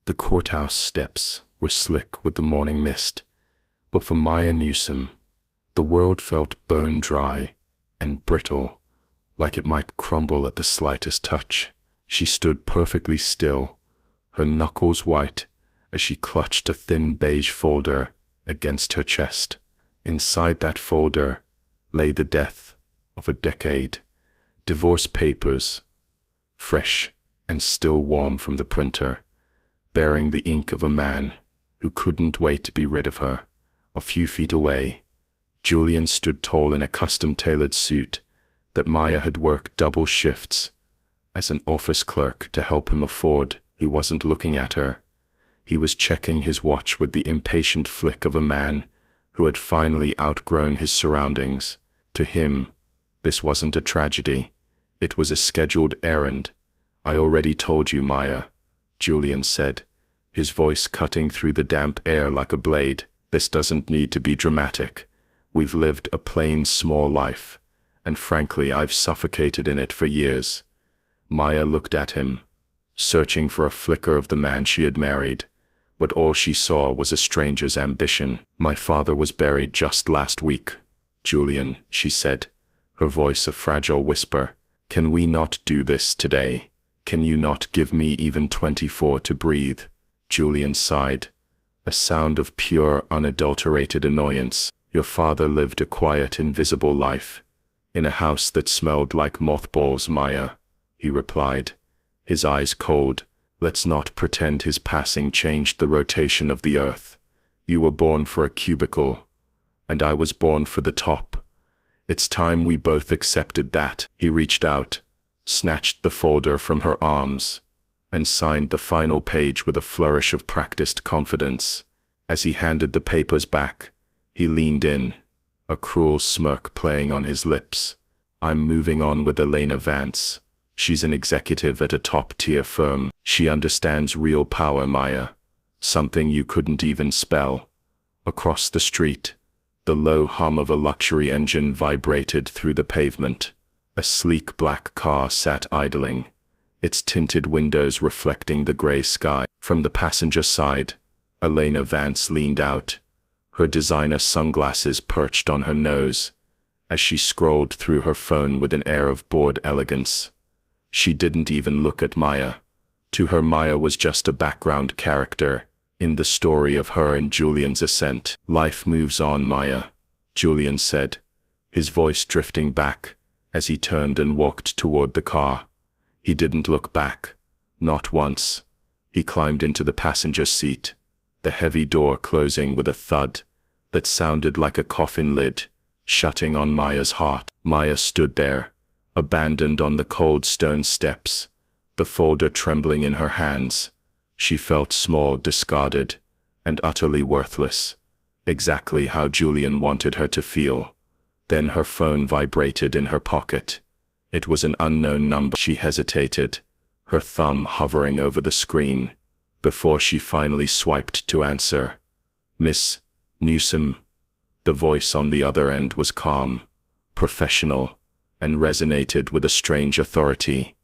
The courthouse steps were slick with the morning mist, but for Maya Newsom, the world felt bone dry and brittle, like it might crumble at the slightest touch. She stood perfectly still, her knuckles white, as she clutched a thin beige folder against her chest. Inside that folder lay the death of a decade, divorce papers, fresh and still warm from the printer, bearing the ink of a man who couldn't wait to be rid of her. A few feet away, Julian stood tall in a custom-tailored suit that Maya had worked double shifts as an office clerk to help him afford. He wasn't looking at her. He was checking his watch with the impatient flick of a man who had finally outgrown his surroundings. To him, this wasn't a tragedy. It was a scheduled errand. "I already told you, Maya," Julian said, his voice cutting through the damp air like a blade. "This doesn't need to be dramatic. We've lived a plain, small life, and frankly, I've suffocated in it for years." Maya looked at him, searching for a flicker of the man she had married, but all she saw was a stranger's ambition. "My father was buried just last week, Julian," she said, her voice a fragile whisper. "Can we not do this today? Can you not give me even 24 to breathe?" Julian sighed, a sound of pure, unadulterated annoyance. "Your father lived a quiet, invisible life, in a house that smelled like mothballs, Maya," he replied, his eyes cold. "Let's not pretend his passing changed the rotation of the earth. You were born for a cubicle, and I was born for the top. It's time we both accepted that." He reached out, snatched the folder from her arms, and signed the final page with a flourish of practiced confidence. As he handed the papers back, he leaned in, a cruel smirk playing on his lips. "I'm moving on with Elena Vance. She's an executive at a top-tier firm. She understands real power, Maya, something you couldn't even spell." Across the street, the low hum of a luxury engine vibrated through the pavement. A sleek black car sat idling, its tinted windows reflecting the gray sky. From the passenger side, Elena Vance leaned out, her designer sunglasses perched on her nose, as she scrolled through her phone with an air of bored elegance. She didn't even look at Maya. To her, Maya was just a background character in the story of her and Julian's ascent. "Life moves on, Maya," Julian said, his voice drifting back as he turned and walked toward the car. He didn't look back, not once. He climbed into the passenger seat, the heavy door closing with a thud that sounded like a coffin lid shutting on Maya's heart. Maya stood there, abandoned on the cold stone steps, the folder trembling in her hands. She felt small, discarded, and utterly worthless, exactly how Julian wanted her to feel. Then her phone vibrated in her pocket. It was an unknown number. She hesitated, her thumb hovering over the screen, before she finally swiped to answer. "Miss Newsom." The voice on the other end was calm, professional, and resonated with a strange authority.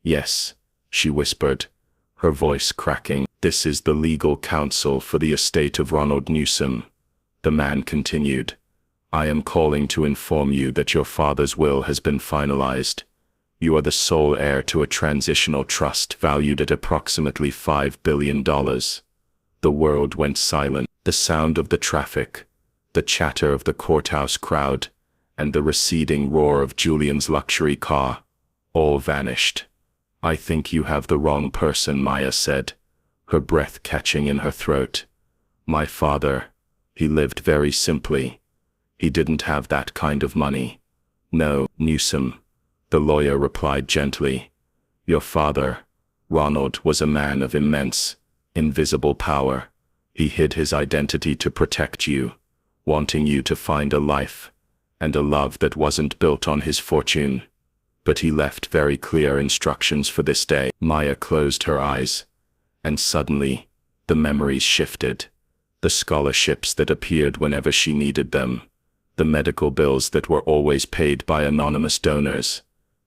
"Yes," she whispered, her voice cracking. "This is the legal counsel for the estate of Ronald Newsom," the man continued. "I am calling to inform you that your father's will has been finalized. You are the sole heir to a transitional trust valued at approximately $5 billion. The world went silent. The sound of the traffic, the chatter of the courthouse crowd, and the receding roar of Julian's luxury car, all vanished. "I think you have the wrong person," Maya said, her breath catching in her throat. "My father, he lived very simply. He didn't have that kind of money." "No, Newsom," the lawyer replied gently. "Your father, Ronald, was a man of immense, invisible power. He hid his identity to protect you, wanting you to find a life and a love that wasn't built on his fortune. But he left very clear instructions for this day." Maya closed her eyes, and suddenly, the memories shifted. The scholarships that appeared whenever she needed them, the medical bills that were always paid by anonymous donors,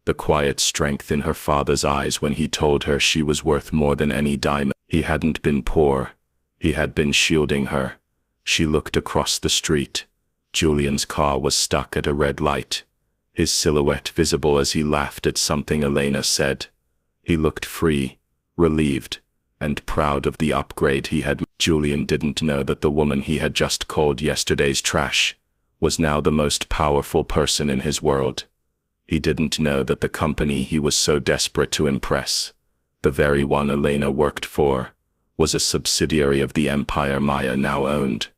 the quiet strength in her father's eyes when he told her she was worth more than any diamond. He hadn't been poor. He had been shielding her. She looked across the street. Julian's car was stuck at a red light, his silhouette visible as he laughed at something Elena said. He looked free, relieved, and proud of the upgrade he had made. Julian didn't know that the woman he had just called yesterday's trash was now the most powerful person in his world. He didn't know that the company he was so desperate to impress, the very one Elena worked for, was a subsidiary of the empire Maya now owned.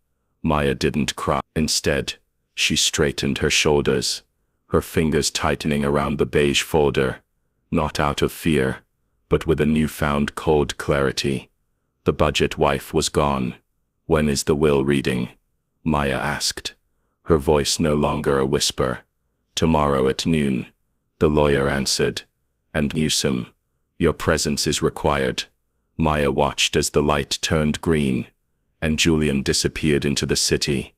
Maya didn't cry. Instead, she straightened her shoulders, her fingers tightening around the beige folder, not out of fear, but with a newfound cold clarity. The budget wife was gone. "When is the will reading?" Maya asked, her voice no longer a whisper. "Tomorrow at noon," the lawyer answered. "And Newsom, your presence is required." Maya watched as the light turned green, and Julian disappeared into the city,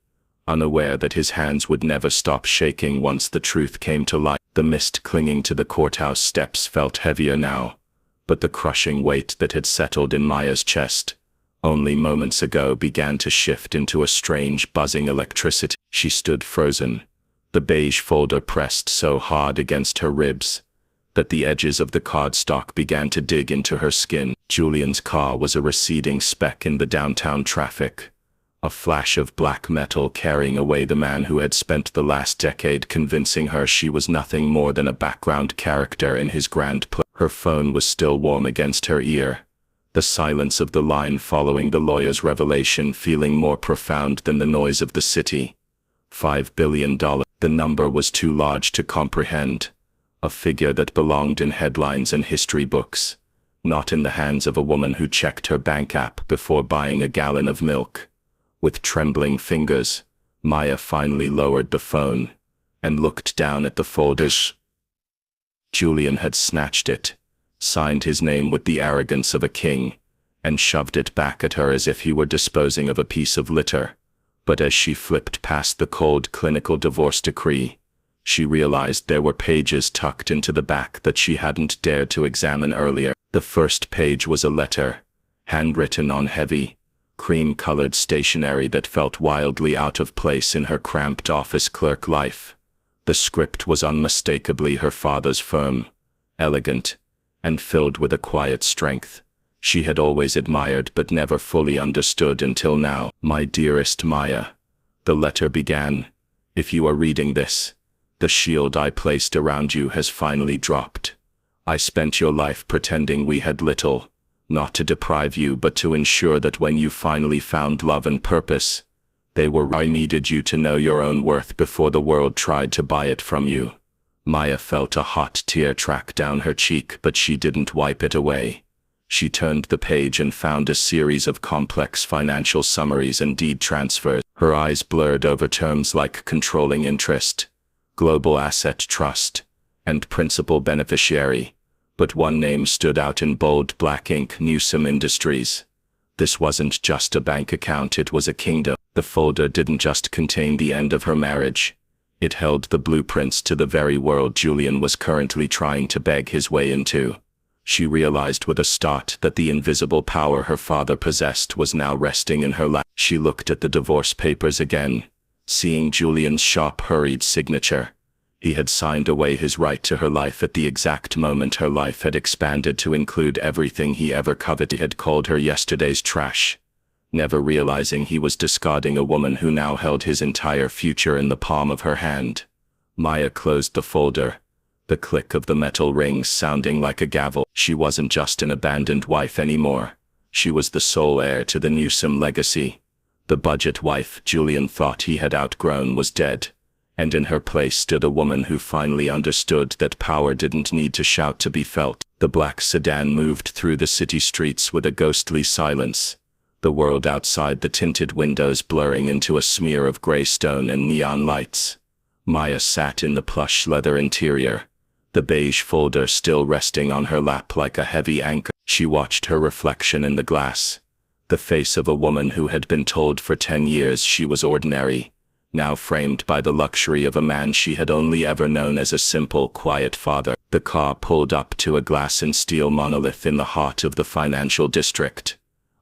unaware that his hands would never stop shaking once the truth came to light. The mist clinging to the courthouse steps felt heavier now, but the crushing weight that had settled in Maya's chest only moments ago began to shift into a strange buzzing electricity. She stood frozen, the beige folder pressed so hard against her ribs that the edges of the cardstock began to dig into her skin. Julian's car was a receding speck in the downtown traffic, a flash of black metal carrying away the man who had spent the last decade convincing her she was nothing more than a background character in his grand play. Her phone was still warm against her ear, the silence of the line following the lawyer's revelation feeling more profound than the noise of the city. $5 billion. The number was too large to comprehend, a figure that belonged in headlines and history books, not in the hands of a woman who checked her bank app before buying a gallon of milk. With trembling fingers, Maya finally lowered the phone and looked down at the folders. Julian had snatched it, signed his name with the arrogance of a king, and shoved it back at her as if he were disposing of a piece of litter. But as she flipped past the cold clinical divorce decree, she realized there were pages tucked into the back that she hadn't dared to examine earlier. The first page was a letter, handwritten on heavy, cream-colored stationery that felt wildly out of place in her cramped office clerk life. The script was unmistakably her father's firm, elegant, and filled with a quiet strength she had always admired but never fully understood until now. "My dearest Maya," the letter began, "if you are reading this, the shield I placed around you has finally dropped. I spent your life pretending we had little, not to deprive you but to ensure that when you finally found love and purpose, they were. I needed you to know your own worth before the world tried to buy it from you." Maya felt a hot tear track down her cheek, but she didn't wipe it away. She turned the page and found a series of complex financial summaries and deed transfers. Her eyes blurred over terms like controlling interest, global asset trust, and principal beneficiary, but one name stood out in bold black ink: Newsom Industries. This wasn't just a bank account, it was a kingdom. The folder didn't just contain the end of her marriage. It held the blueprints to the very world Julian was currently trying to beg his way into. She realized with a start that the invisible power her father possessed was now resting in her lap. She looked at the divorce papers again, seeing Julian's sharp, hurried signature. He had signed away his right to her life at the exact moment her life had expanded to include everything he ever coveted. He had called her yesterday's trash, never realizing he was discarding a woman who now held his entire future in the palm of her hand. Maya closed the folder, the click of the metal rings sounding like a gavel. She wasn't just an abandoned wife anymore. She was the sole heir to the Newsom legacy. The budget wife Julian thought he had outgrown was dead, and in her place stood a woman who finally understood that power didn't need to shout to be felt. The black sedan moved through the city streets with a ghostly silence, the world outside the tinted windows blurring into a smear of gray stone and neon lights. Maya sat in the plush leather interior, the beige folder still resting on her lap like a heavy anchor. She watched her reflection in the glass, the face of a woman who had been told for 10 years she was ordinary, now framed by the luxury of a man she had only ever known as a simple, quiet father. The car pulled up to a glass and steel monolith in the heart of the financial district.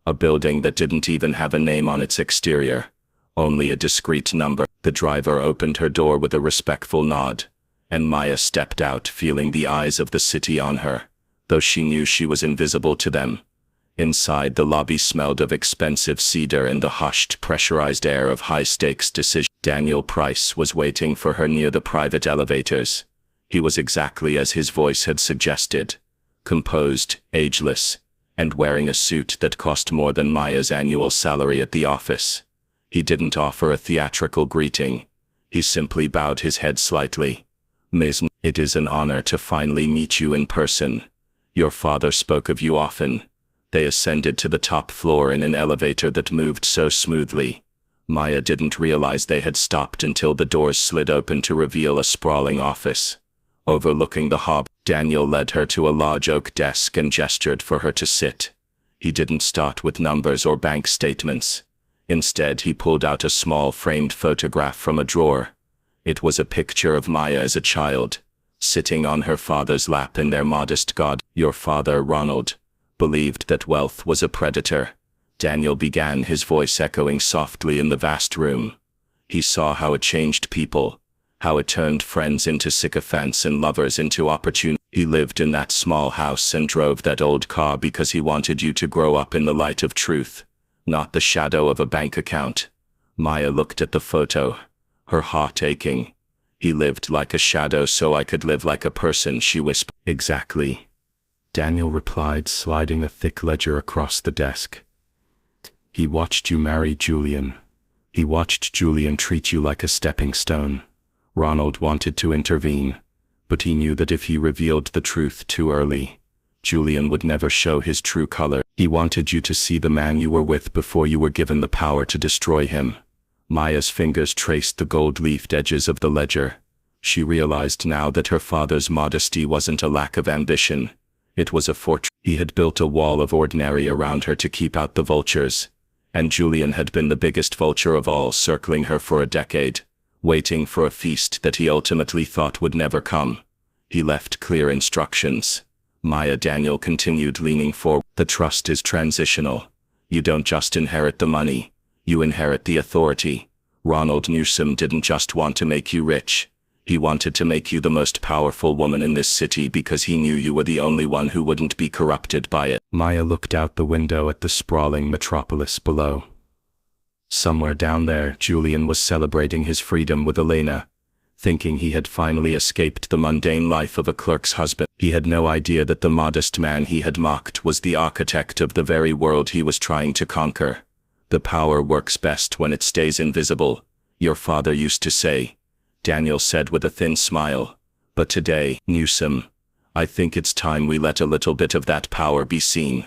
A building that didn't even have a name on its exterior, only a discreet number. The driver opened her door with a respectful nod, and Maya stepped out, feeling the eyes of the city on her, though she knew she was invisible to them. Inside, the lobby smelled of expensive cedar and the hushed, pressurized air of high-stakes decision. Daniel Price was waiting for her near the private elevators. He was exactly as his voice had suggested, composed, ageless, and wearing a suit that cost more than Maya's annual salary at the office. He didn't offer a theatrical greeting. He simply bowed his head slightly. "Ms. It is an honor to finally meet you in person. Your father spoke of you often." They ascended to the top floor in an elevator that moved so smoothly. Maya didn't realize they had stopped until the doors slid open to reveal a sprawling office. Overlooking the hall, Daniel led her to a large oak desk and gestured for her to sit. He didn't start with numbers or bank statements. Instead, he pulled out a small framed photograph from a drawer. It was a picture of Maya as a child, sitting on her father's lap in their modest garden. "Your father, Ronald, believed that wealth was a predator," Daniel began, his voice echoing softly in the vast room. "He saw how it changed people, how it turned friends into sycophants and lovers into opportunities. He lived in that small house and drove that old car because he wanted you to grow up in the light of truth, not the shadow of a bank account." Maya looked at the photo, her heart aching. "He lived like a shadow so I could live like a person," she whispered. "Exactly," Daniel replied, sliding a thick ledger across the desk. "He watched you marry Julian. He watched Julian treat you like a stepping stone." Ronald wanted to intervene, but he knew that if he revealed the truth too early, Julian would never show his true color. "He wanted you to see the man you were with before you were given the power to destroy him." Maya's fingers traced the gold-leafed edges of the ledger. She realized now that her father's modesty wasn't a lack of ambition. It was a fortress. He had built a wall of ordinary around her to keep out the vultures, and Julian had been the biggest vulture of all, circling her for a decade, waiting for a feast that he ultimately thought would never come. He left clear instructions. Daniel continued, leaning forward. "The trust is transitional. You don't just inherit the money, you inherit the authority. Ronald Newsom didn't just want to make you rich. He wanted to make you the most powerful woman in this city because he knew you were the only one who wouldn't be corrupted by it." Maya looked out the window at the sprawling metropolis below. Somewhere down there, Julian was celebrating his freedom with Elena, thinking he had finally escaped the mundane life of a clerk's husband. He had no idea that the modest man he had mocked was the architect of the very world he was trying to conquer. "The power works best when it stays invisible, your father used to say," Daniel said with a thin smile. "But today, Newsom, I think it's time we let a little bit of that power be seen."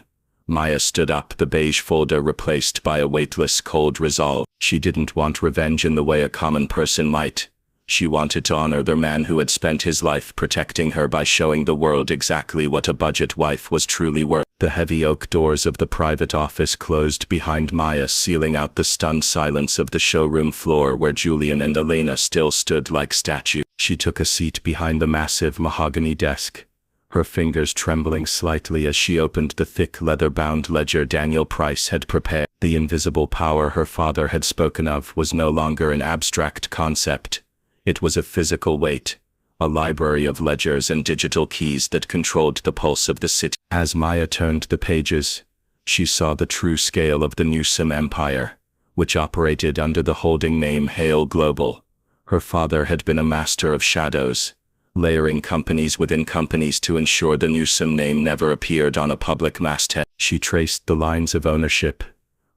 Maya stood up, the beige folder replaced by a weightless, cold resolve. She didn't want revenge in the way a common person might. She wanted to honor the man who had spent his life protecting her by showing the world exactly what a budget wife was truly worth. The heavy oak doors of the private office closed behind Maya, sealing out the stunned silence of the showroom floor where Julian and Elena still stood like statues. She took a seat behind the massive mahogany desk, her fingers trembling slightly as she opened the thick leather-bound ledger Daniel Price had prepared. The invisible power her father had spoken of was no longer an abstract concept. It was a physical weight, a library of ledgers and digital keys that controlled the pulse of the city. As Maya turned the pages, she saw the true scale of the Newsom empire, which operated under the holding name Hale Global. Her father had been a master of shadows, layering companies within companies to ensure the Newsom name never appeared on a public masthead. She traced the lines of ownership,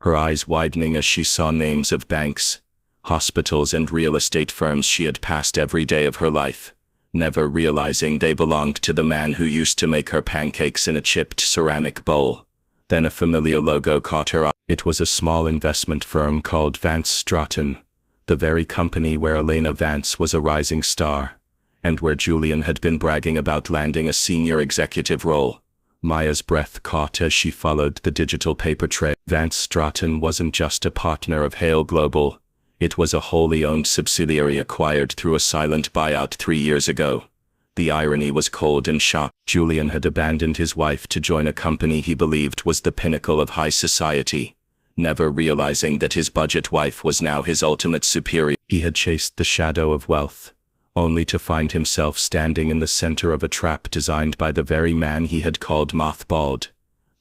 her eyes widening as she saw names of banks, hospitals and real estate firms she had passed every day of her life, never realizing they belonged to the man who used to make her pancakes in a chipped ceramic bowl. Then a familiar logo caught her eye. It was a small investment firm called Vance Stratton, the very company where Elena Vance was a rising star, and where Julian had been bragging about landing a senior executive role. Maya's breath caught as she followed the digital paper trail. Vance Stratton wasn't just a partner of Hale Global. It was a wholly owned subsidiary acquired through a silent buyout 3 years ago. The irony was cold and sharp. Julian had abandoned his wife to join a company he believed was the pinnacle of high society, never realizing that his budget wife was now his ultimate superior. He had chased the shadow of wealth, only to find himself standing in the center of a trap designed by the very man he had called mothballed.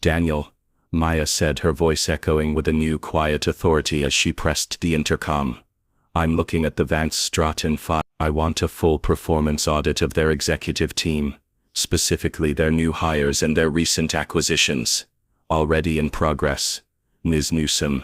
"Daniel," Maya said, her voice echoing with a new quiet authority as she pressed the intercom. "I'm looking at the Vance Stratton file. I want a full performance audit of their executive team, specifically their new hires and their recent acquisitions. Already in progress, Ms. Newsom."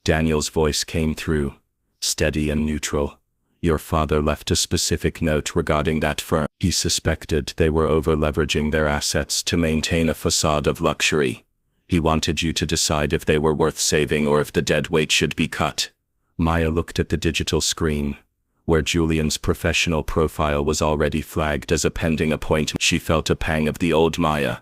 Daniel's voice came through, steady and neutral. "Your father left a specific note regarding that firm. He suspected they were over-leveraging their assets to maintain a facade of luxury. He wanted you to decide if they were worth saving or if the dead weight should be cut." Maya looked at the digital screen, where Julian's professional profile was already flagged as a pending appointment. She felt a pang of the old Maya,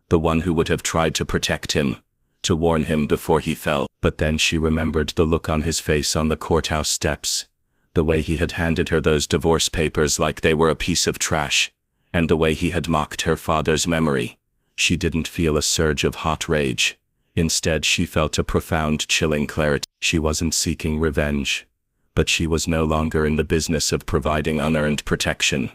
the one who would have tried to protect him, to warn him before he fell. But then she remembered the look on his face on the courthouse steps, the way he had handed her those divorce papers like they were a piece of trash, and the way he had mocked her father's memory. She didn't feel a surge of hot rage. Instead, she felt a profound, chilling clarity. She wasn't seeking revenge, but she was no longer in the business of providing unearned protection.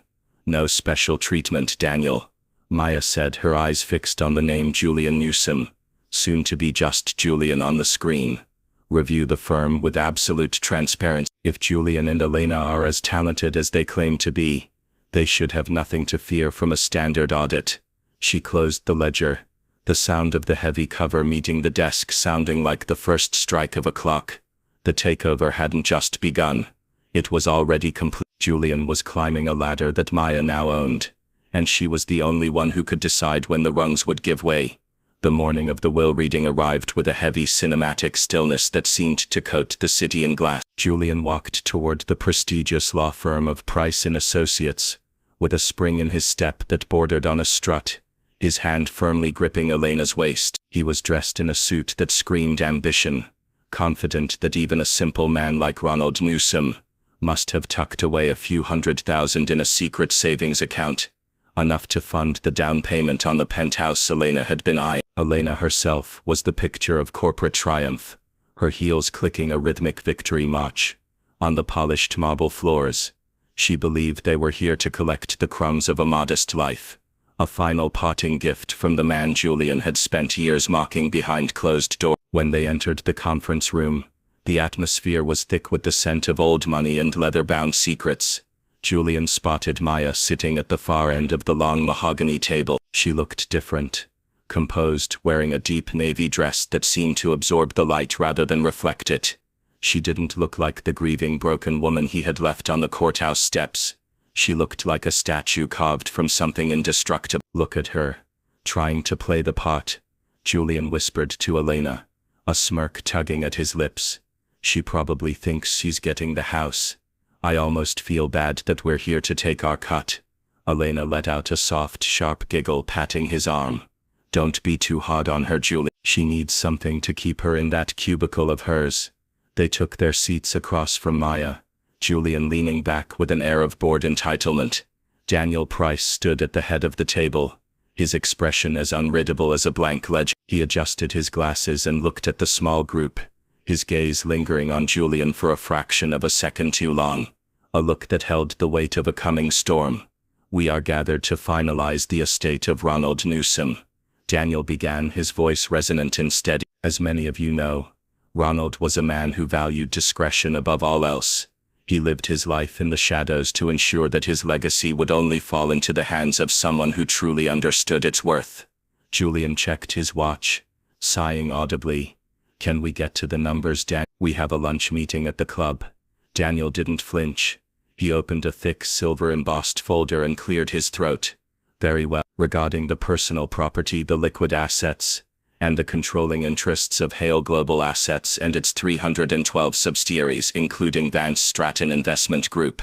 "No special treatment, Daniel," Maya said, her eyes fixed on the name Julian Newsom, soon to be just Julian on the screen. "Review the firm with absolute transparency. If Julian and Elena are as talented as they claim to be, they should have nothing to fear from a standard audit." She closed the ledger, the sound of the heavy cover meeting the desk sounding like the first strike of a clock. The takeover hadn't just begun. It was already complete. Julian was climbing a ladder that Maya now owned, and she was the only one who could decide when the rungs would give way. The morning of the will reading arrived with a heavy cinematic stillness that seemed to coat the city in glass. Julian walked toward the prestigious law firm of Price & Associates, with a spring in his step that bordered on a strut, his hand firmly gripping Elena's waist. He was dressed in a suit that screamed ambition, confident that even a simple man like Ronald Newsom must have tucked away a few $100,000 in a secret savings account, enough to fund the down payment on the penthouse Elena had been eyeing. Elena herself was the picture of corporate triumph, her heels clicking a rhythmic victory march on the polished marble floors. She believed they were here to collect the crumbs of a modest life, a final parting gift from the man Julian had spent years mocking behind closed doors. When they entered the conference room, the atmosphere was thick with the scent of old money and leather-bound secrets. Julian spotted Maya sitting at the far end of the long mahogany table. She looked different, composed, wearing a deep navy dress that seemed to absorb the light rather than reflect it. She didn't look like the grieving, broken woman he had left on the courthouse steps. She looked like a statue carved from something indestructible. "Look at her, trying to play the part," Julian whispered to Elena, a smirk tugging at his lips. "She probably thinks she's getting the house. I almost feel bad that we're here to take our cut." Elena let out a soft, sharp giggle, patting his arm. "Don't be too hard on her, Julian. She needs something to keep her in that cubicle of hers." They took their seats across from Maya, Julian leaning back with an air of bored entitlement. Daniel Price stood at the head of the table, his expression as unreadable as a blank ledger. He adjusted his glasses and looked at the small group, his gaze lingering on Julian for a fraction of a second too long, a look that held the weight of a coming storm. "We are gathered to finalize the estate of Ronald Newsom," Daniel began, his voice resonant and steady. "As many of you know, Ronald was a man who valued discretion above all else. He lived his life in the shadows to ensure that his legacy would only fall into the hands of someone who truly understood its worth." Julian checked his watch, sighing audibly. "Can we get to the numbers, Dan? We have a lunch meeting at the club." Daniel didn't flinch. He opened a thick silver-embossed folder and cleared his throat. "Very well. Regarding the personal property, the liquid assets, and the controlling interests of Hale Global Assets and its 312 subsidiaries, including Vance Stratton Investment Group."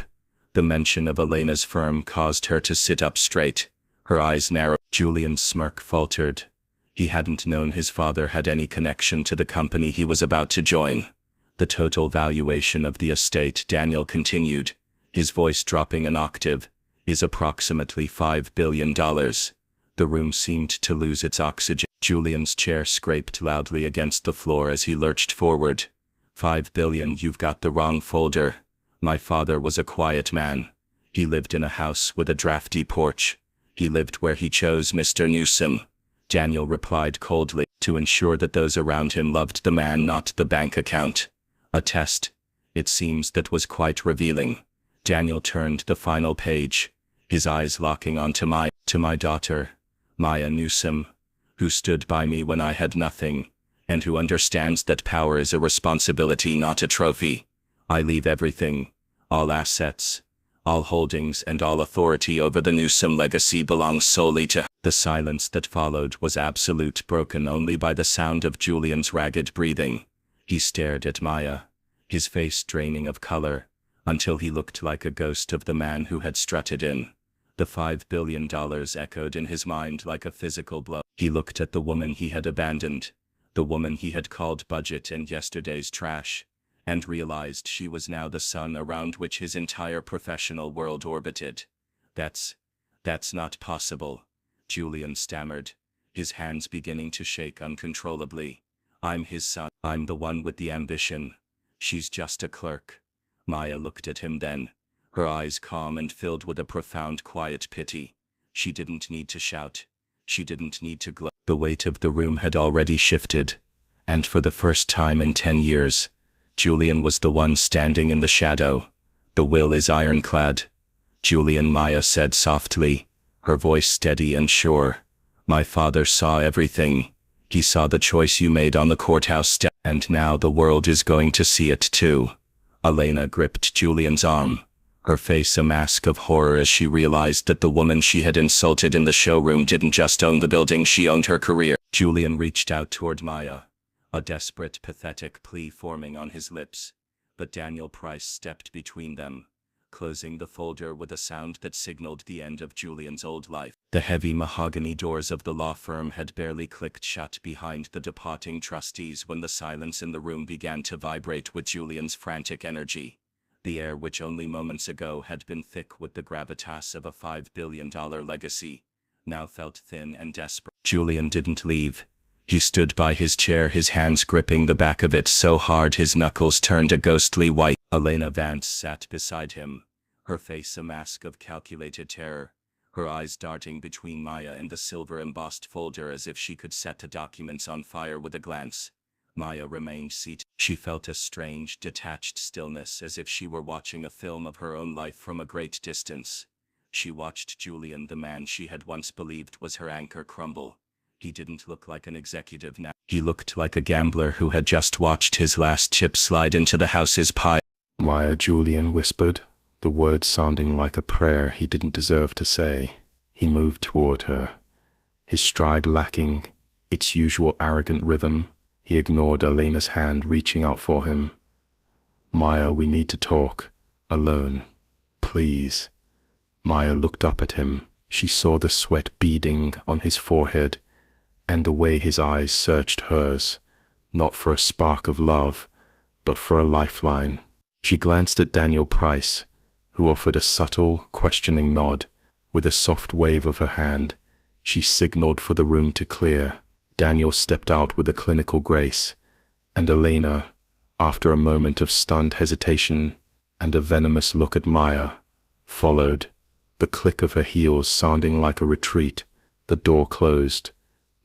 The mention of Elena's firm caused her to sit up straight, her eyes narrowed. Julian's smirk faltered. He hadn't known his father had any connection to the company he was about to join. "The total valuation of the estate," Daniel continued, his voice dropping an octave, is approximately $5 billion. The room seemed to lose its oxygen. Julian's chair scraped loudly against the floor as he lurched forward. $5 billion, you've got the wrong folder. My father was a quiet man. He lived in a house with a drafty porch. He lived where he chose, Mr. Newsom. Daniel replied coldly, to ensure that those around him loved the man, not the bank account. A test, it seems, that was quite revealing. Daniel turned the final page, his eyes locking onto my daughter, Maya Newsom, who stood by me when I had nothing, and who understands that power is a responsibility, not a trophy. I leave everything, all assets, all holdings, and all authority over the Newsom legacy belongs solely to her. The silence that followed was absolute, broken only by the sound of Julian's ragged breathing. He stared at Maya, his face draining of color, until he looked like a ghost of the man who had strutted in. The $5 billion echoed in his mind like a physical blow. He looked at the woman he had abandoned, the woman he had called budget and yesterday's trash, and realized she was now the sun around which his entire professional world orbited. That's not possible, Julian stammered, his hands beginning to shake uncontrollably. I'm his son. I'm the one with the ambition. She's just a clerk. Maya looked at him then, her eyes calm and filled with a profound quiet pity. She didn't need to shout. She didn't need to glow. The weight of the room had already shifted, and for the first time in 10 years, Julian was the one standing in the shadow. The will is ironclad. Julian, Maya said softly, her voice steady and sure. My father saw everything. He saw the choice you made on the courthouse step, and now the world is going to see it too. Elena gripped Julian's arm, her face a mask of horror as she realized that the woman she had insulted in the showroom didn't just own the building, she owned her career. Julian reached out toward Maya, a desperate, pathetic plea forming on his lips, but Daniel Price stepped between them, closing the folder with a sound that signaled the end of Julian's old life. The heavy mahogany doors of the law firm had barely clicked shut behind the departing trustees when the silence in the room began to vibrate with Julian's frantic energy. The air, which only moments ago had been thick with the gravitas of a $5 billion legacy, now felt thin and desperate. Julian didn't leave. He stood by his chair, his hands gripping the back of it so hard his knuckles turned a ghostly white. Elena Vance sat beside him, her face a mask of calculated terror, her eyes darting between Maya and the silver-embossed folder as if she could set the documents on fire with a glance. Maya remained seated. She felt a strange, detached stillness, as if she were watching a film of her own life from a great distance. She watched Julian, the man she had once believed was her anchor, crumble. He didn't look like an executive now. He looked like a gambler who had just watched his last chip slide into the house's pie. Maya, Julian whispered, the words sounding like a prayer he didn't deserve to say. He moved toward her, his stride lacking its usual arrogant rhythm. He ignored Elena's hand reaching out for him. Maya, we need to talk. Alone. Please. Maya looked up at him. She saw the sweat beading on his forehead, and the way his eyes searched hers, not for a spark of love, but for a lifeline. She glanced at Daniel Price, who offered a subtle, questioning nod. With a soft wave of her hand, she signaled for the room to clear. Daniel stepped out with a clinical grace, and Elena, after a moment of stunned hesitation and a venomous look at Maya, followed, the click of her heels sounding like a retreat. The door closed,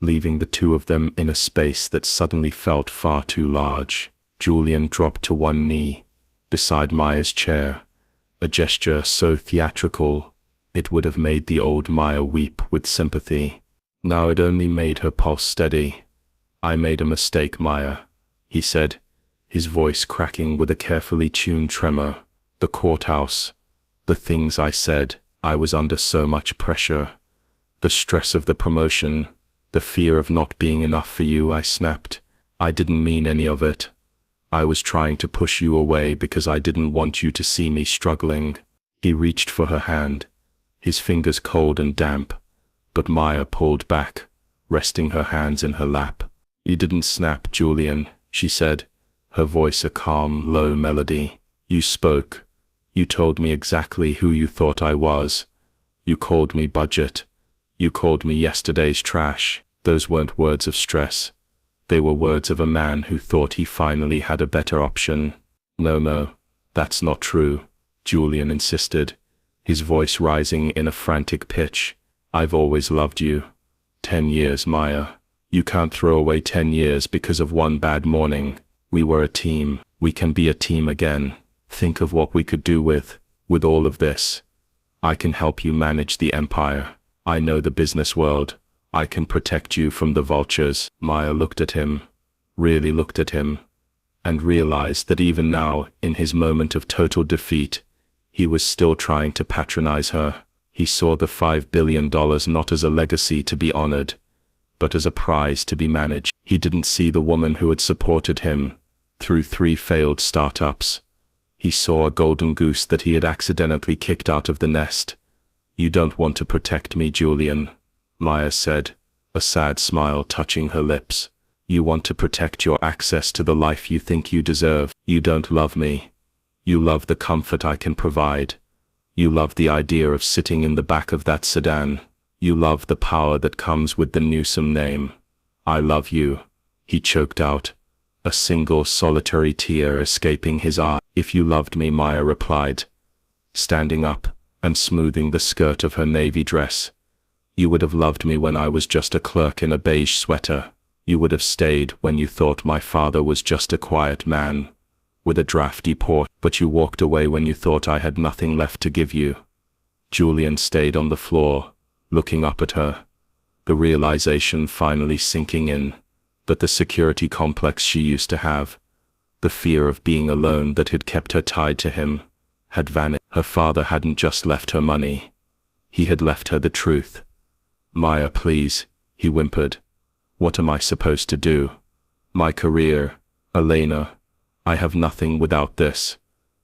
leaving the two of them in a space that suddenly felt far too large. Julian dropped to one knee beside Maya's chair, a gesture so theatrical it would have made the old Maya weep with sympathy. Now it only made her pulse steady. I made a mistake, Maya, he said, his voice cracking with a carefully tuned tremor. The courthouse, the things I said, I was under so much pressure. The stress of the promotion, the fear of not being enough for you, I snapped. I didn't mean any of it. I was trying to push you away because I didn't want you to see me struggling. He reached for her hand, his fingers cold and damp, but Maya pulled back, resting her hands in her lap. You didn't snap, Julian, she said, her voice a calm, low melody. You spoke. You told me exactly who you thought I was, You called me budget. You called me yesterday's trash. Those weren't words of stress. They were words of a man who thought he finally had a better option. No, that's not true, Julian insisted, his voice rising in a frantic pitch. I've always loved you. 10 years, Maya. You can't throw away 10 years because of one bad morning. We were a team. We can be a team again. Think of what we could do with all of this. I can help you manage the empire. I know the business world. I can protect you from the vultures. Maya looked at him, really looked at him, and realized that even now, in his moment of total defeat, he was still trying to patronize her. He saw the $5 billion not as a legacy to be honored, but as a prize to be managed. He didn't see the woman who had supported him through 3 failed startups. He saw a golden goose that he had accidentally kicked out of the nest. You don't want to protect me, Julian, Maya said, a sad smile touching her lips. You want to protect your access to the life you think you deserve. You don't love me. You love the comfort I can provide. You love the idea of sitting in the back of that sedan. You love the power that comes with the Newsome name. I love you, he choked out, a single solitary tear escaping his eye. If you loved me, Maya replied, standing up and smoothing the skirt of her navy dress. You would have loved me when I was just a clerk in a beige sweater. You would have stayed when you thought my father was just a quiet man with a drafty port, but you walked away when you thought I had nothing left to give you. Julian stayed on the floor, looking up at her, the realization finally sinking in that the security complex she used to have, the fear of being alone that had kept her tied to him, had vanished. Her father hadn't just left her money. He had left her the truth. Maya, please, he whimpered. What am I supposed to do? My career, Elena. I have nothing without this.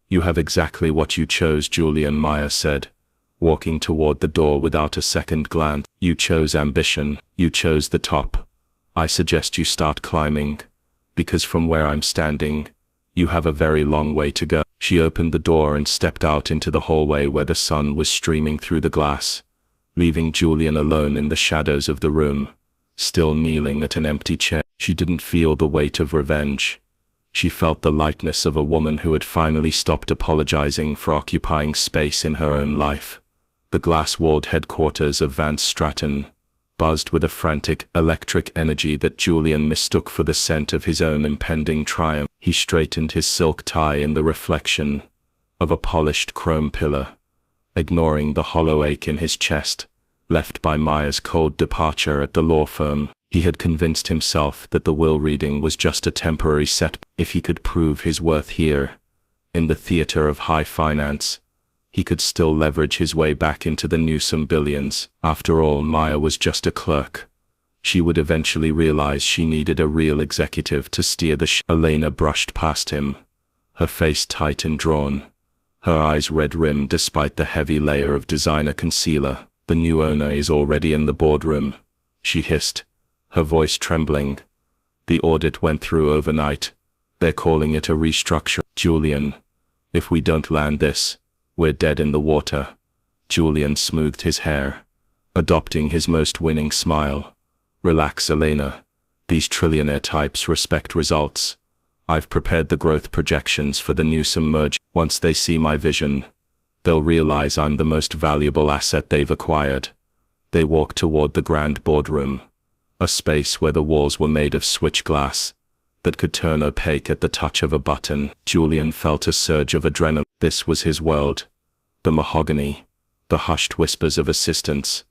You have exactly what you chose, Julian, Maya said, walking toward the door without a second glance. You chose ambition. You chose the top. I suggest you start climbing, because from where I'm standing, you have a very long way to go. She opened the door and stepped out into the hallway where the sun was streaming through the glass, leaving Julian alone in the shadows of the room, still kneeling at an empty chair. She didn't feel the weight of revenge. She felt the lightness of a woman who had finally stopped apologizing for occupying space in her own life. The glass-walled headquarters of Vance Stratton buzzed with a frantic, electric energy that Julian mistook for the scent of his own impending triumph. He straightened his silk tie in the reflection of a polished chrome pillar, ignoring the hollow ache in his chest, left by Maya's cold departure at the law firm. He had convinced himself that the will reading was just a temporary setback. If he could prove his worth here, in the theater of high finance, he could still leverage his way back into the Newsome billions. After all, Maya was just a clerk. She would eventually realize she needed a real executive to steer the ship. Elena brushed past him, her face tight and drawn, her eyes red-rimmed despite the heavy layer of designer concealer. The new owner is already in the boardroom, she hissed, her voice trembling. The audit went through overnight. They're calling it a restructure. Julian, if we don't land this, we're dead in the water. Julian smoothed his hair, adopting his most winning smile. Relax, Elena. These trillionaire types respect results. I've prepared the growth projections for the Newsome merger. Once they see my vision, they'll realize I'm the most valuable asset they've acquired. They walked toward the grand boardroom, a space where the walls were made of switch glass that could turn opaque at the touch of a button. Julian felt a surge of adrenaline. This was his world. The mahogany, the hushed whispers of assistants,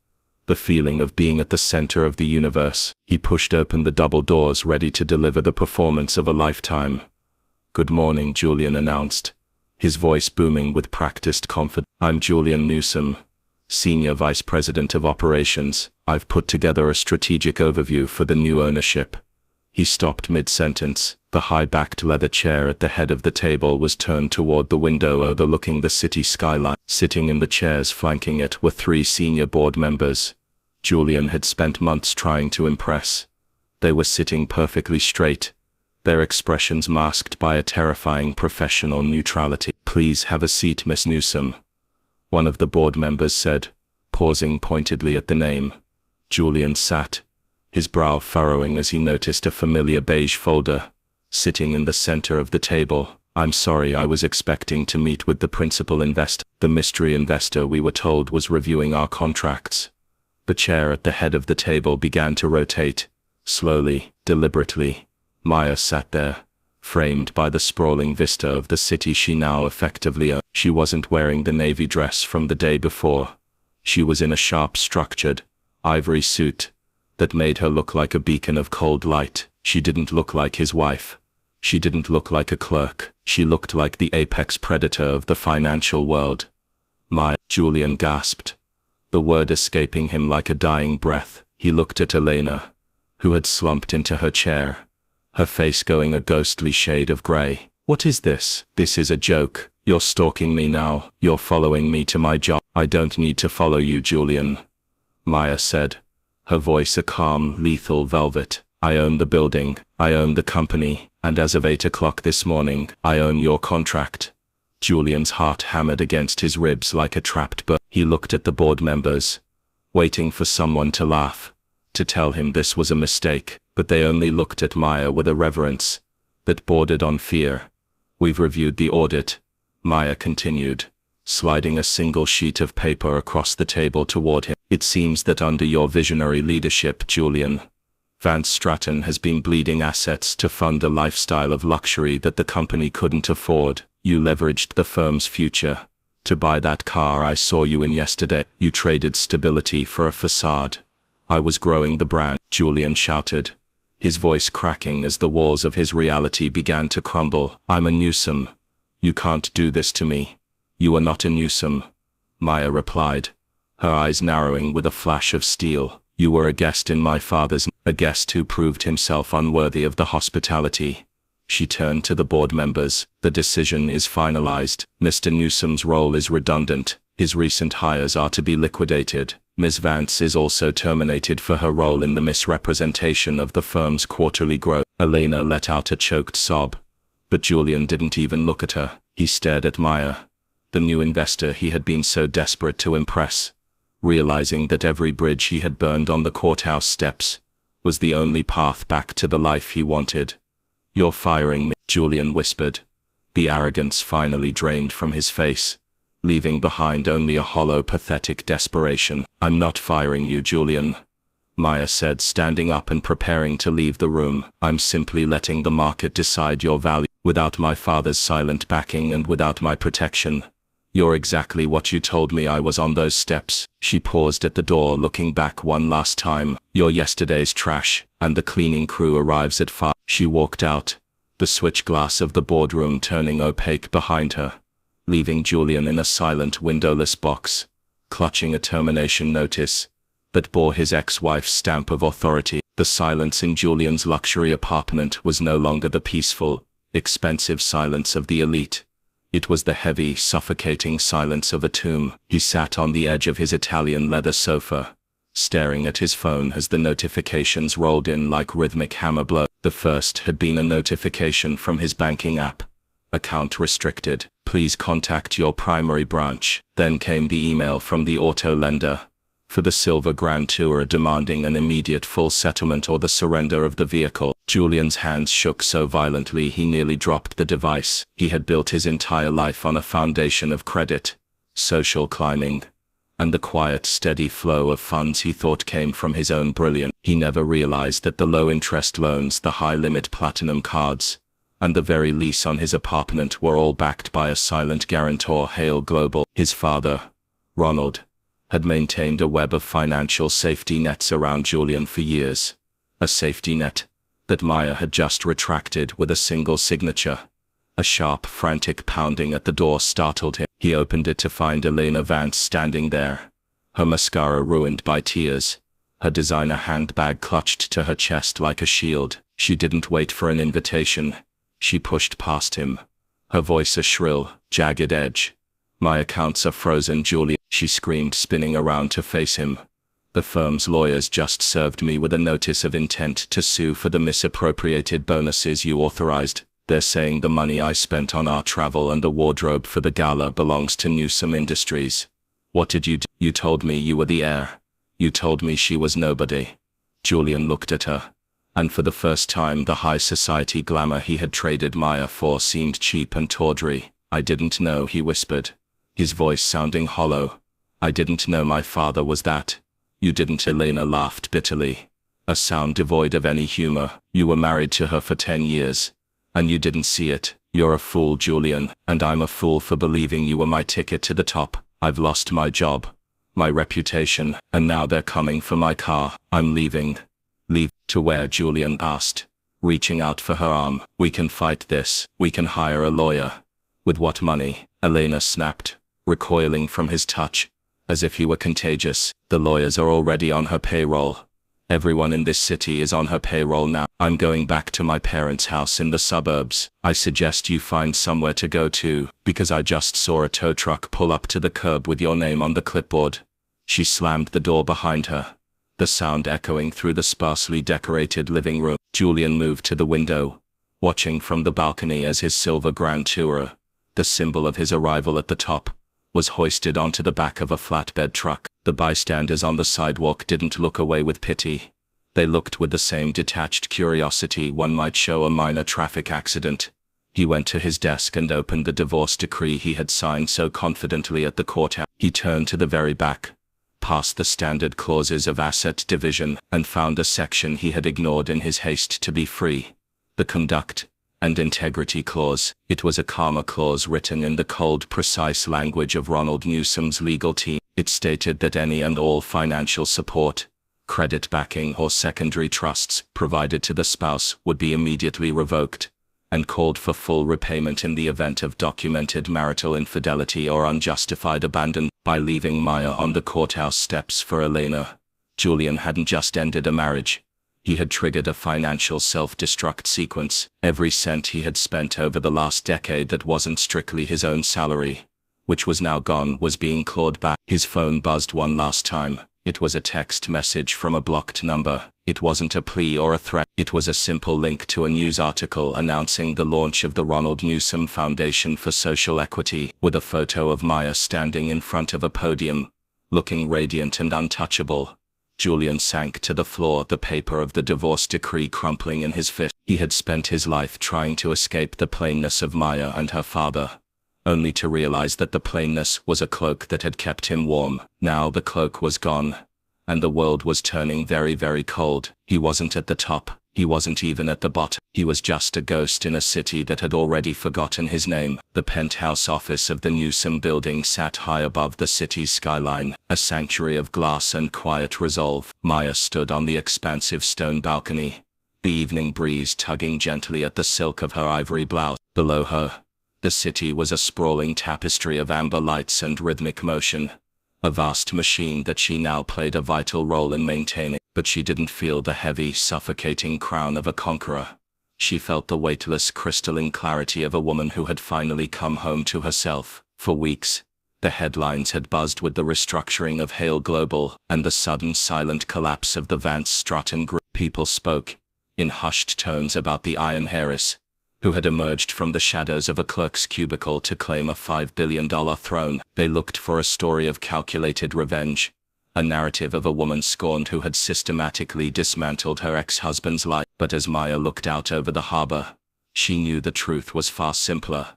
the feeling of being at the center of the universe. He pushed open the double doors, ready to deliver the performance of a lifetime. Good morning, Julian announced, his voice booming with practiced confidence. I'm Julian Newsome, Senior Vice President of Operations. I've put together a strategic overview for the new ownership. He stopped mid-sentence. The high-backed leather chair at the head of the table was turned toward the window overlooking the city skyline. Sitting in the chairs flanking it were 3 senior board members Julian had spent months trying to impress. They were sitting perfectly straight, their expressions masked by a terrifying professional neutrality. Please have a seat, Miss Newsome, one of the board members said, pausing pointedly at the name. Julian sat, his brow furrowing as he noticed a familiar beige folder sitting in the center of the table. I'm sorry, I was expecting to meet with the principal investor. The mystery investor we were told was reviewing our contracts. The chair at the head of the table began to rotate. Slowly, deliberately, Maya sat there, framed by the sprawling vista of the city she now effectively owned. She wasn't wearing the navy dress from the day before. She was in a sharp, structured, ivory suit that made her look like a beacon of cold light. She didn't look like his wife. She didn't look like a clerk. She looked like the apex predator of the financial world. Maya, Julian gasped, the word escaping him like a dying breath. He looked at Elena, who had slumped into her chair, her face going a ghostly shade of gray. What is this? This is a joke. You're stalking me now. You're following me to my job. I don't need to follow you, Julian, Maya said, her voice a calm, lethal velvet. I own the building, I own the company, and as of 8 o'clock this morning, I own your contract. Julian's heart hammered against his ribs like a trapped bird. He looked at the board members, waiting for someone to laugh, to tell him this was a mistake, but they only looked at Maya with a reverence that bordered on fear. We've reviewed the audit, Maya continued, sliding a single sheet of paper across the table toward him. It seems that under your visionary leadership, Julian, Van Straten has been bleeding assets to fund a lifestyle of luxury that the company couldn't afford. You leveraged the firm's future to buy that car I saw you in yesterday. You traded stability for a facade. I was growing the brand, Julian shouted, his voice cracking as the walls of his reality began to crumble. I'm a Newsome. You can't do this to me. You are not a Newsome, Maya replied, her eyes narrowing with a flash of steel. You were a guest in my father's, a guest who proved himself unworthy of the hospitality. She turned to the board members. The decision is finalized. Mr. Newsome's role is redundant. His recent hires are to be liquidated. Ms. Vance is also terminated for her role in the misrepresentation of the firm's quarterly growth. Elena let out a choked sob, but Julian didn't even look at her. He stared at Maya, the new investor he had been so desperate to impress, realizing that every bridge he had burned on the courthouse steps was the only path back to the life he wanted. You're firing me, Julian whispered, the arrogance finally drained from his face, leaving behind only a hollow, pathetic desperation. I'm not firing you, Julian, Maya said, standing up and preparing to leave the room. I'm simply letting the market decide your value. Without my father's silent backing and without my protection, you're exactly what you told me I was on those steps. She paused at the door, looking back one last time. You're yesterday's trash, and the cleaning crew arrives at 5. She walked out, the switch glass of the boardroom turning opaque behind her, leaving Julian in a silent, windowless box, clutching a termination notice that bore his ex-wife's stamp of authority. The silence in Julian's luxury apartment was no longer the peaceful, expensive silence of the elite. It was the heavy, suffocating silence of a tomb. He sat on the edge of his Italian leather sofa, staring at his phone as the notifications rolled in like rhythmic hammer blows. The first had been a notification from his banking app. Account restricted. Please contact your primary branch. Then came the email from the auto lender for the Silver Grand Tour demanding an immediate full settlement or the surrender of the vehicle. Julian's hands shook so violently he nearly dropped the device. He had built his entire life on a foundation of credit, social climbing, and the quiet, steady flow of funds he thought came from his own brilliance. He never realized that the low-interest loans, the high-limit platinum cards, and the very lease on his apartment were all backed by a silent guarantor, Hale Global. His father, Ronald, had maintained a web of financial safety nets around Julian for years. A safety net that Maya had just retracted with a single signature. A sharp, frantic pounding at the door startled him. He opened it to find Elena Vance standing there, her mascara ruined by tears, her designer handbag clutched to her chest like a shield. She didn't wait for an invitation. She pushed past him, her voice a shrill, jagged edge. My accounts are frozen, Julian, she screamed, spinning around to face him. The firm's lawyers just served me with a notice of intent to sue for the misappropriated bonuses you authorized. They're saying the money I spent on our travel and the wardrobe for the gala belongs to Newsome Industries. What did you do? You told me you were the heir. You told me she was nobody. Julian looked at her, and for the first time the high society glamour he had traded Maya for seemed cheap and tawdry. I didn't know, he whispered, his voice sounding hollow. I didn't know my father was that. You didn't. Elena laughed bitterly, a sound devoid of any humor. You were married to her for 10 years, and you didn't see it. You're a fool, Julian, and I'm a fool for believing you were my ticket to the top. I've lost my job, my reputation, and now they're coming for my car. I'm leaving. Leave? To where? Julian asked, reaching out for her arm. We can fight this. We can hire a lawyer. With what money? Elena snapped, recoiling from his touch, as if he were contagious. The lawyers are already on her payroll. Everyone in this city is on her payroll now. I'm going back to my parents' house in the suburbs. I suggest you find somewhere to go to, because I just saw a tow truck pull up to the curb with your name on the clipboard. She slammed the door behind her, the sound echoing through the sparsely decorated living room. Julian moved to the window, watching from the balcony as his silver Grand Tourer, the symbol of his arrival at the top, was hoisted onto the back of a flatbed truck. The bystanders on the sidewalk didn't look away with pity. They looked with the same detached curiosity one might show a minor traffic accident. He went to his desk and opened the divorce decree he had signed so confidently at the courthouse. He turned to the very back, past the standard clauses of asset division, and found a section he had ignored in his haste to be free. The Conduct and Integrity Clause. It was a karma clause written in the cold, precise language of Ronald Newsom's legal team. It stated that any and all financial support, credit backing or secondary trusts provided to the spouse would be immediately revoked, and called for full repayment in the event of documented marital infidelity or unjustified abandon. By leaving Maya on the courthouse steps for Elena, Julian hadn't just ended a marriage. He had triggered a financial self-destruct sequence. Every cent he had spent over the last decade that wasn't strictly his own salary, which was now gone, was being clawed back. His phone buzzed one last time. It was a text message from a blocked number. It wasn't a plea or a threat. It was a simple link to a news article announcing the launch of the Ronald Newsom Foundation for Social Equity, with a photo of Maya standing in front of a podium, looking radiant and untouchable. Julian sank to the floor, the paper of the divorce decree crumpling in his fist. He had spent his life trying to escape the plainness of Maya and her father, only to realize that the plainness was a cloak that had kept him warm. Now the cloak was gone, and the world was turning very, very cold. He wasn't at the top. He wasn't even at the bottom. He was just a ghost in a city that had already forgotten his name. The penthouse office of the Newsom building sat high above the city's skyline, a sanctuary of glass and quiet resolve. Maya stood on the expansive stone balcony, the evening breeze tugging gently at the silk of her ivory blouse. Below her, the city was a sprawling tapestry of amber lights and rhythmic motion, a vast machine that she now played a vital role in maintaining. But she didn't feel the heavy, suffocating crown of a conqueror. She felt the weightless, crystalline clarity of a woman who had finally come home to herself. For weeks, the headlines had buzzed with the restructuring of Hale Global and the sudden silent collapse of the Vance Stratton Group. People spoke, in hushed tones, about the Iron Heiress, who had emerged from the shadows of a clerk's cubicle to claim a $5 billion throne. They looked for a story of calculated revenge, a narrative of a woman scorned who had systematically dismantled her ex-husband's life. But as Maya looked out over the harbor, she knew the truth was far simpler,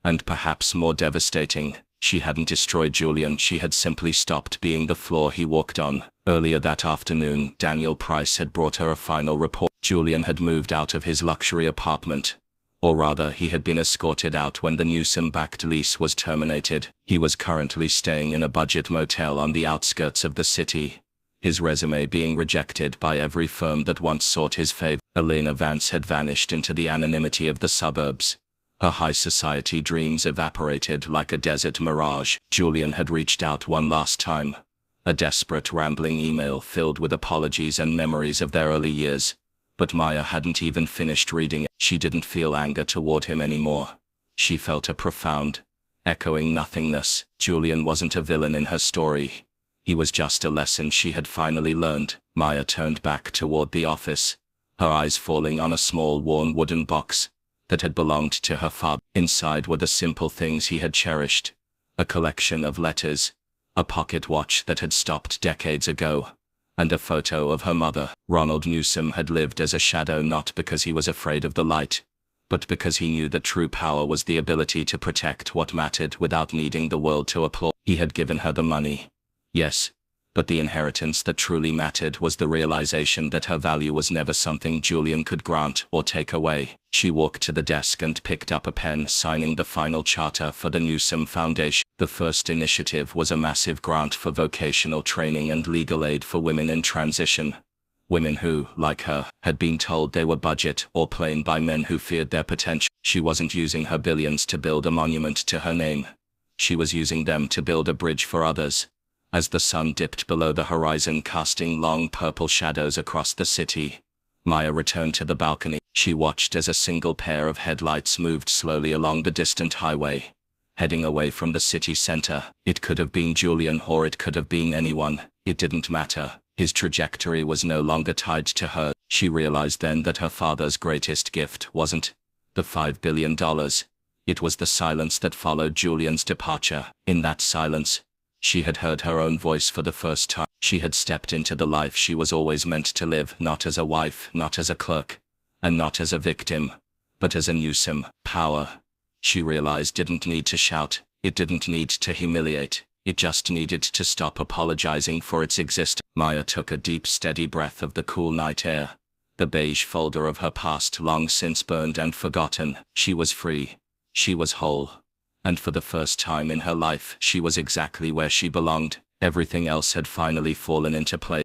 and perhaps more devastating. She hadn't destroyed Julian, she had simply stopped being the floor he walked on. Earlier that afternoon, Daniel Price had brought her a final report. Julian had moved out of his luxury apartment. Or rather, he had been escorted out when the Newsom-backed lease was terminated. He was currently staying in a budget motel on the outskirts of the city, his resume being rejected by every firm that once sought his favor. Elena Vance had vanished into the anonymity of the suburbs. Her high society dreams evaporated like a desert mirage. Julian had reached out one last time, a desperate, rambling email filled with apologies and memories of their early years. But Maya hadn't even finished reading it. She didn't feel anger toward him anymore. She felt a profound, echoing nothingness. Julian wasn't a villain in her story. He was just a lesson she had finally learned. Maya turned back toward the office, her eyes falling on a small worn wooden box that had belonged to her father. Inside were the simple things he had cherished, a collection of letters, a pocket watch that had stopped decades ago, and a photo of her mother. Ronald Newsom had lived as a shadow not because he was afraid of the light, but because he knew that true power was the ability to protect what mattered without needing the world to applaud. He had given her the money. Yes, but the inheritance that truly mattered was the realization that her value was never something Julian could grant or take away. She walked to the desk and picked up a pen, signing the final charter for the Newsom Foundation. The first initiative was a massive grant for vocational training and legal aid for women in transition. Women who, like her, had been told they were budget or plain by men who feared their potential. She wasn't using her billions to build a monument to her name. She was using them to build a bridge for others. As the sun dipped below the horizon, casting long purple shadows across the city, Maya returned to the balcony. She watched as a single pair of headlights moved slowly along the distant highway, heading away from the city center. It could have been Julian or it could have been anyone. It didn't matter. His trajectory was no longer tied to her. She realized then that her father's greatest gift wasn't the $5 billion. It was the silence that followed Julian's departure. In that silence, she had heard her own voice for the first time. She had stepped into the life she was always meant to live, not as a wife, not as a clerk, and not as a victim, but as a Newsom. Power, she realized, didn't need to shout. It didn't need to humiliate. It just needed to stop apologizing for its existence. Maya took a deep, steady breath of the cool night air. The beige folder of her past long since burned and forgotten. She was free. She was whole. And for the first time in her life, she was exactly where she belonged. Everything else had finally fallen into place.